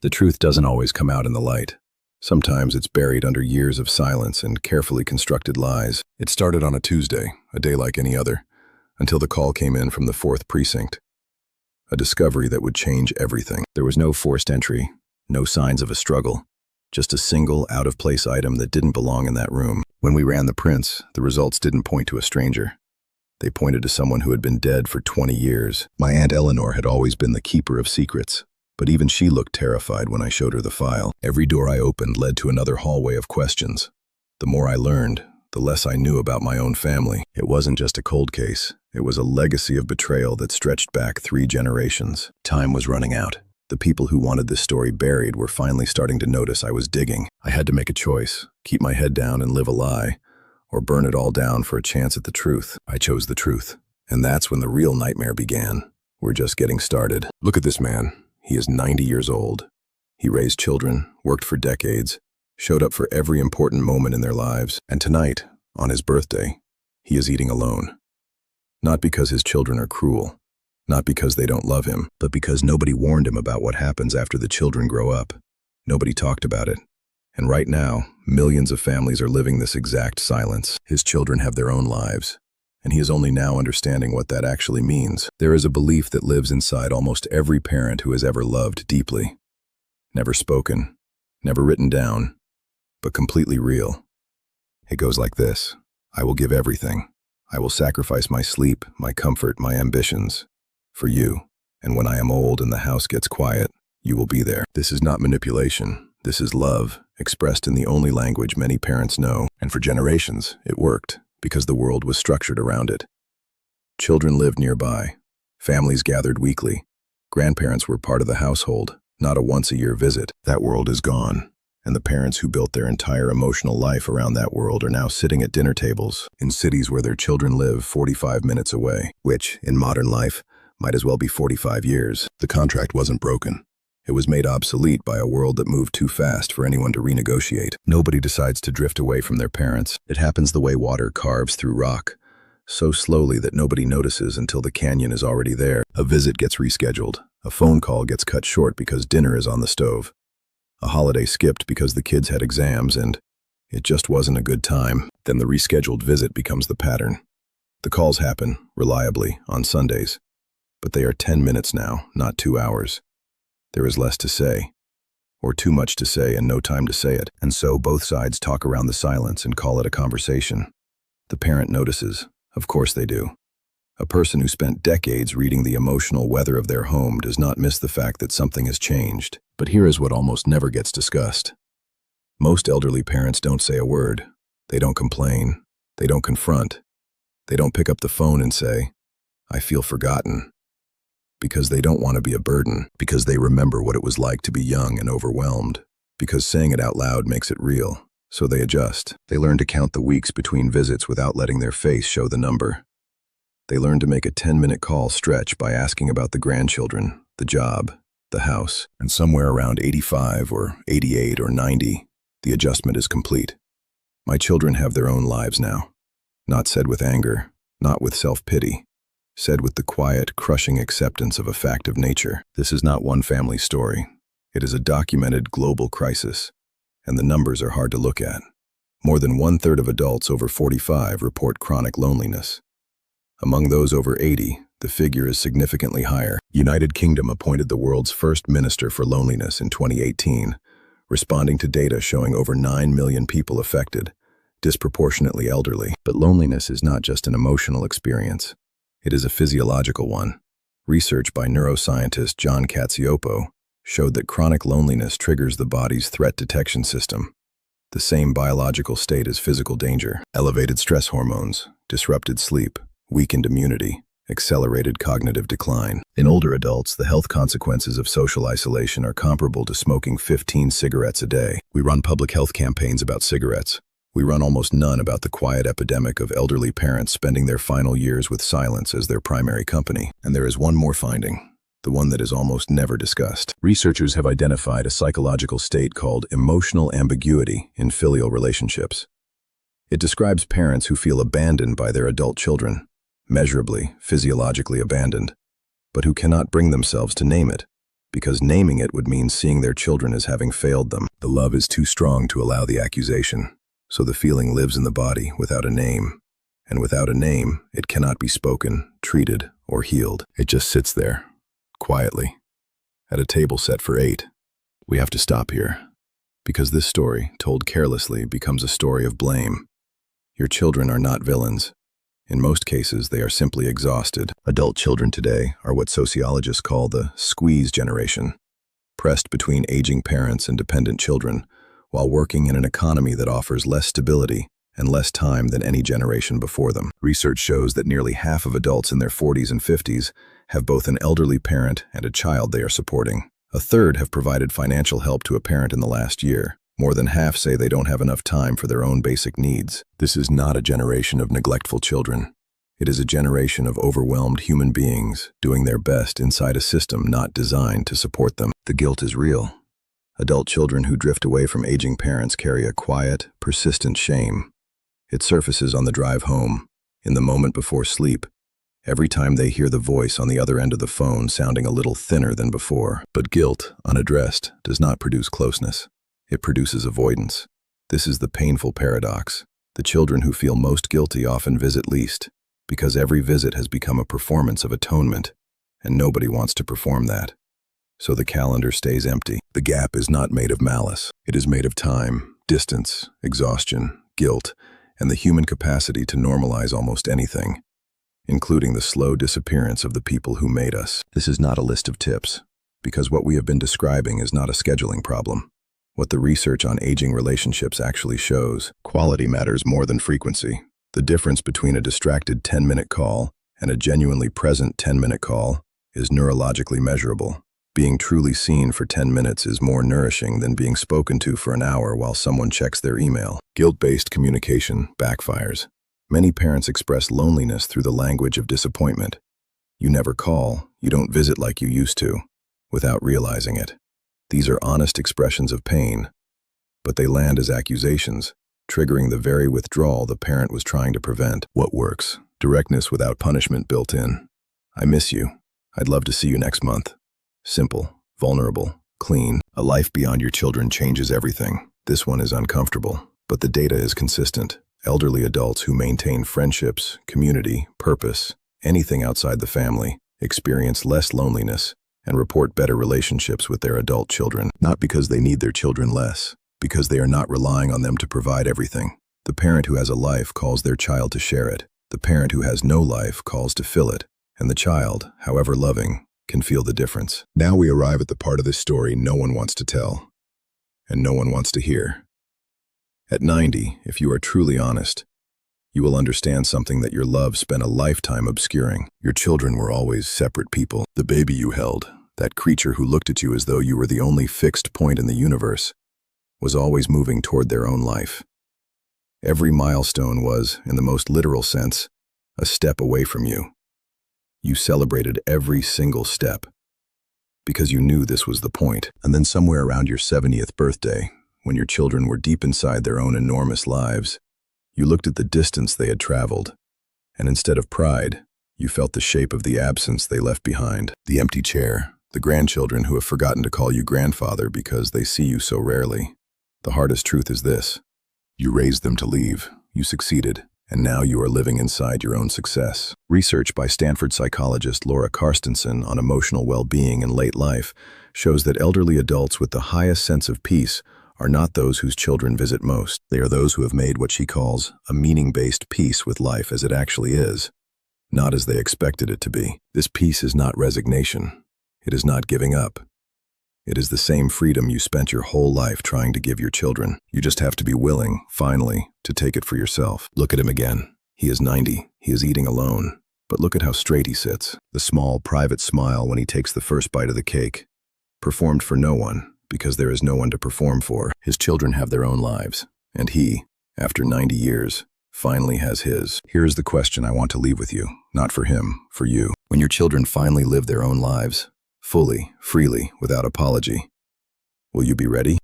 The truth doesn't always come out in the light. Sometimes it's buried under years of silence and carefully constructed lies. It started on a Tuesday, a day like any other, until the call came in from the 4th Precinct. A discovery that would change everything. There was no forced entry, no signs of a struggle, just a single out-of-place item that didn't belong in that room. When we ran the prints, the results didn't point to a stranger. They pointed to someone who had been dead for 20 years. My Aunt Eleanor had always been the keeper of secrets, but even she looked terrified when I showed her the file. Every door I opened led to another hallway of questions. The more I learned, the less I knew about my own family. It wasn't just a cold case. It was a legacy of betrayal that stretched back 3 generations. Time was running out. The people who wanted this story buried were finally starting to notice I was digging. I had to make a choice, keep my head down and live a lie, or burn it all down for a chance at the truth. I chose the truth. And that's when the real nightmare began. We're just getting started. Look at this man. He is 90 years old. He raised children, worked for decades, showed up for every important moment in their lives. And tonight, on his birthday, he is eating alone. Not because his children are cruel, not because they don't love him, but because nobody warned him about what happens after the children grow up. Nobody talked about it. And right now, millions of families are living this exact silence. His children have their own lives, and he is only now understanding what that actually means. There is a belief that lives inside almost every parent who has ever loved deeply. Never spoken, never written down, but completely real. It goes like this: I will give everything. I will sacrifice my sleep, my comfort, my ambitions for you. And when I am old and the house gets quiet, you will be there. This is not manipulation. This is love, expressed in the only language many parents know. And for generations, it worked, because the world was structured around it. Children lived nearby. Families gathered weekly. Grandparents were part of the household, not a once-a-year visit. That world is gone. And the parents who built their entire emotional life around that world are now sitting at dinner tables in cities where their children live 45 minutes away, which, in modern life, might as well be 45 years. The contract wasn't broken. It was made obsolete by a world that moved too fast for anyone to renegotiate. Nobody decides to drift away from their parents. It happens the way water carves through rock, so slowly that nobody notices until the canyon is already there. A visit gets rescheduled. A phone call gets cut short because dinner is on the stove. A holiday skipped because the kids had exams and it just wasn't a good time. Then the rescheduled visit becomes the pattern. The calls happen, reliably, on Sundays. But they are 10 minutes now, not 2 hours. There is less to say, or too much to say and no time to say it. And so both sides talk around the silence and call it a conversation. The parent notices. Of course they do. A person who spent decades reading the emotional weather of their home does not miss the fact that something has changed. But here is what almost never gets discussed. Most elderly parents don't say a word. They don't complain. They don't confront. They don't pick up the phone and say, "I feel forgotten." Because they don't want to be a burden. Because they remember what it was like to be young and overwhelmed. Because saying it out loud makes it real. So they adjust. They learn to count the weeks between visits without letting their face show the number. They learn to make a 10-minute call stretch by asking about the grandchildren, the job, the house. And somewhere around 85 or 88 or 90, the adjustment is complete. My children have their own lives now. Not said with anger, not with self-pity. Said with the quiet, crushing acceptance of a fact of nature. This is not one family story. It is a documented global crisis, and the numbers are hard to look at. More than 1/3 of adults over 45 report chronic loneliness. Among those over 80, the figure is significantly higher. United Kingdom appointed the world's first minister for loneliness in 2018, responding to data showing over 9 million people affected, disproportionately elderly. But loneliness is not just an emotional experience. It is a physiological one. Research by neuroscientist John Cacioppo showed that chronic loneliness triggers the body's threat detection system, the same biological state as physical danger. Elevated stress hormones, disrupted sleep, weakened immunity, accelerated cognitive decline. In older adults, the health consequences of social isolation are comparable to smoking 15 cigarettes a day. We run public health campaigns about cigarettes. We run almost none about the quiet epidemic of elderly parents spending their final years with silence as their primary company. And there is one more finding, the one that is almost never discussed. Researchers have identified a psychological state called emotional ambiguity in filial relationships. It describes parents who feel abandoned by their adult children, measurably, physiologically abandoned, but who cannot bring themselves to name it because naming it would mean seeing their children as having failed them. The love is too strong to allow the accusation, so the feeling lives in the body without a name. And without a name, it cannot be spoken, treated, or healed. It just sits there, quietly, at a table set for 8. We have to stop here, because this story, told carelessly, becomes a story of blame. Your children are not villains. In most cases, they are simply exhausted. Adult children today are what sociologists call the squeeze generation, pressed between aging parents and dependent children, while working in an economy that offers less stability and less time than any generation before them. Research shows that nearly half of adults in their 40s and 50s have both an elderly parent and a child they are supporting. A third have provided financial help to a parent in the last year. More than half say they don't have enough time for their own basic needs. This is not a generation of neglectful children. It is a generation of overwhelmed human beings doing their best inside a system not designed to support them. The guilt is real. Adult children who drift away from aging parents carry a quiet, persistent shame. It surfaces on the drive home, in the moment before sleep, every time they hear the voice on the other end of the phone sounding a little thinner than before. But guilt, unaddressed, does not produce closeness. It produces avoidance. This is the painful paradox. The children who feel most guilty often visit least, because every visit has become a performance of atonement, and nobody wants to perform that. So the calendar stays empty. The gap is not made of malice. It is made of time, distance, exhaustion, guilt, and the human capacity to normalize almost anything, including the slow disappearance of the people who made us. This is not a list of tips, because what we have been describing is not a scheduling problem. What the research on aging relationships actually shows, quality matters more than frequency. The difference between a distracted 10-minute call and a genuinely present 10-minute call is neurologically measurable. Being truly seen for 10 minutes is more nourishing than being spoken to for an hour while someone checks their email. Guilt-based communication backfires. Many parents express loneliness through the language of disappointment. You never call, you don't visit like you used to, without realizing it. These are honest expressions of pain, but they land as accusations, triggering the very withdrawal the parent was trying to prevent. What works? Directness without punishment built in. I miss you. I'd love to see you next month. Simple, vulnerable, clean. A life beyond your children changes everything. This one is uncomfortable, but the data is consistent. Elderly adults who maintain friendships, community, purpose, anything outside the family, experience less loneliness and report better relationships with their adult children, not because they need their children less, because they are not relying on them to provide everything. The parent who has a life calls their child to share it. The parent who has no life calls to fill it. And the child, however loving, can feel the difference. Now we arrive at the part of this story no one wants to tell, and no one wants to hear. At 90, if you are truly honest, you will understand something that your love spent a lifetime obscuring. Your children were always separate people. The baby you held, that creature who looked at you as though you were the only fixed point in the universe, was always moving toward their own life. Every milestone was, in the most literal sense, a step away from you. You celebrated every single step, because you knew this was the point. And then somewhere around your 70th birthday, when your children were deep inside their own enormous lives, you looked at the distance they had traveled, and instead of pride, you felt the shape of the absence they left behind. The empty chair, the grandchildren who have forgotten to call you grandfather because they see you so rarely. The hardest truth is this: you raised them to leave, you succeeded, and now you are living inside your own success. Research by Stanford psychologist Laura Carstensen on emotional well-being in late life shows that elderly adults with the highest sense of peace are not those whose children visit most. They are those who have made what she calls a meaning-based peace with life as it actually is, not as they expected it to be. This peace is not resignation. It is not giving up. It is the same freedom you spent your whole life trying to give your children. You just have to be willing, finally, to take it for yourself. Look at him again. He is 90. He is eating alone. But look at how straight he sits. The small, private smile when he takes the first bite of the cake. Performed for no one, because there is no one to perform for. His children have their own lives, and he, after 90 years, finally has his. Here is the question I want to leave with you, not for him, for you. When your children finally live their own lives, fully, freely, without apology, will you be ready?